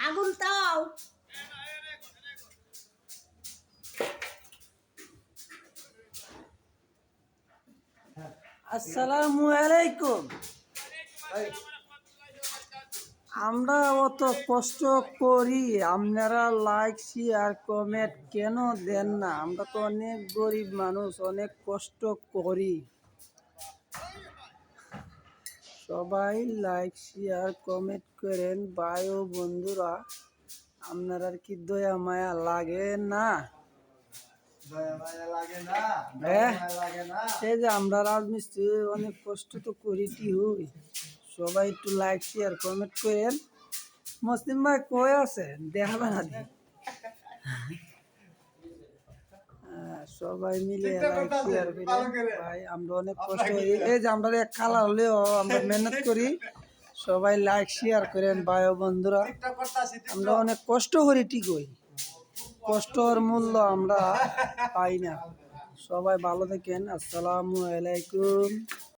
আগুন তাও আসসালামু আলাইকুম। আমরা অত কষ্ট করি, আপনারা লাইক শেয়ার কমেন্ট কেন দেন না? আমরা তো অনেক গরিব মানুষ, অনেক কষ্ট করি। সবাই লাইক শেয়ার কমেন্ট করেন ভাই ও বন্ধুরা। আপনারা কি দয়া মায়া লাগে না? এই যে আমরা রাজমিস্ত্রি অনেক কষ্ট তো করি হই। সবাই একটু লাইক শেয়ার কমেন্ট করেন। মুসলিম ভাই কই আছে? দেখাবে না সবাই মিলে লাইক শেয়ার করেন ভাই। আমরা অনেক কষ্ট করি, এই যে আমরা এক কালা হলেও আমরা মেহনত করি। সবাই লাইক শেয়ার করেন ভাই ও বন্ধুরা। আমরা অনেক কষ্ট করি ঠিকই, কষ্টর মূল্য আমরা পাই না। সবাই ভালো থাকেন। আসসালামু আলাইকুম।